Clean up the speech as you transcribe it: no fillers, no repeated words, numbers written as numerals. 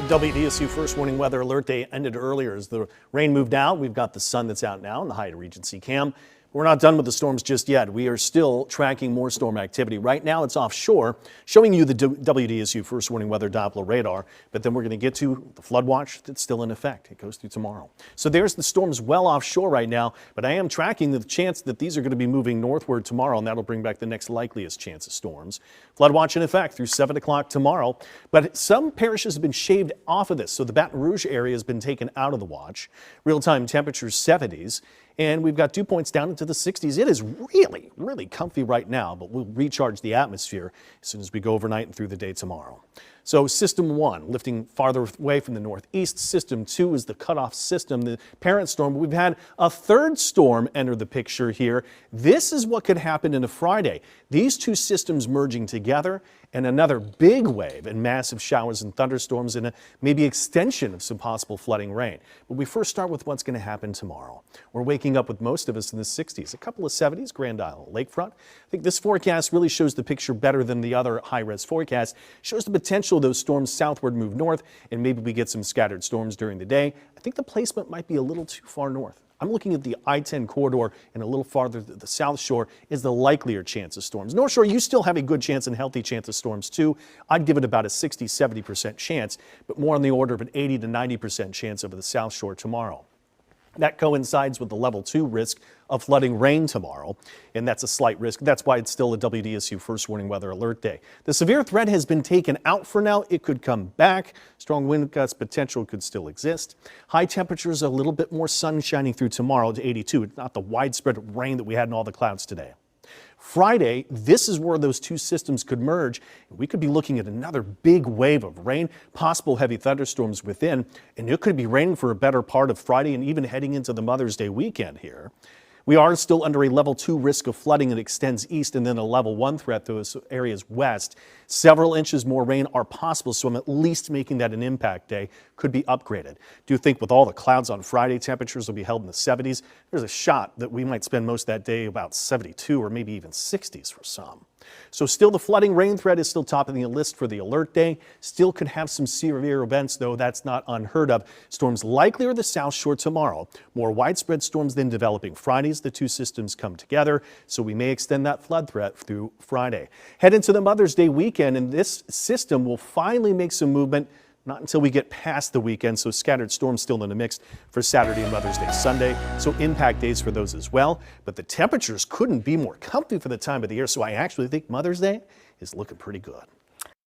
WDSU first warning weather alert day ended earlier as the rain moved out. We've got the sun that's out now in the Hyatt Regency cam. We're not done with the storms just yet. We are still tracking more storm activity. Right now it's offshore, showing you the WDSU first warning weather Doppler radar, but then we're going to get to the flood watch that's still in effect. It goes through tomorrow. So there's the storms well offshore right now, but I am tracking the chance that these are going to be moving northward tomorrow, and that'll bring back the next likeliest chance of storms. Flood watch in effect through 7 o'clock tomorrow, but some parishes have been shaved off of this, so the Baton Rouge area has been taken out of the watch. Real-time temperatures 70s. And we've got dew points down into the 60s. It is really, really comfy right now, but we'll recharge the atmosphere as soon as we go overnight and through the day tomorrow. So system 1 lifting farther away from the northeast. System 2 is the cutoff system, the parent storm. We've had a third storm enter the picture here. This is what could happen in a Friday. These two systems merging together and another big wave and massive showers and thunderstorms and maybe extension of some possible flooding rain. But we first start with what's going to happen tomorrow. We're waking up with most of us in the 60s, a couple of 70s, Grand Isle Lakefront. I think this forecast really shows the picture better than the other high-res forecast. Shows the potential those storms southward move north and maybe we get some scattered storms during the day. I think the placement might be a little too far north. I'm looking at the I-10 corridor and a little farther to the south shore is the likelier chance of storms. North Shore, you still have a good chance and healthy chance of storms too. I'd give it about a 60-70% chance, but more on the order of an 80 to 90% chance over the South Shore tomorrow. That coincides with the level 2 risk of flooding rain tomorrow, and that's a slight risk. That's why it's still a WDSU first warning weather alert day. The severe threat has been taken out for now. It could come back. Strong wind gusts potential could still exist. High temperatures, a little bit more sun shining through tomorrow to 82. It's not the widespread rain that we had in all the clouds today. Friday, this is where those two systems could merge. We could be looking at another big wave of rain, possible heavy thunderstorms within, and it could be raining for a better part of Friday and even heading into the Mother's Day weekend here. We are still under a level 2 risk of flooding that extends east and then a level 1 threat to those areas west. Several inches more rain are possible, so I'm at least making that an impact day. Could be upgraded. Do think with all the clouds on Friday, temperatures will be held in the 70s. There's a shot that we might spend most of that day about 72 or maybe even 60s for some. So still the flooding rain threat is still topping the list for the alert day. Still could have some severe events, though that's not unheard of. Storms likely are the South Shore tomorrow. More widespread storms then developing Friday as the two systems come together, so we may extend that flood threat through Friday. Head into the Mother's Day weekend, and this system will finally make some movement. Not until we get past the weekend, so scattered storms still in the mix for Saturday and Mother's Day Sunday. So impact days for those as well. But the temperatures couldn't be more comfy for the time of the year, so I actually think Mother's Day is looking pretty good.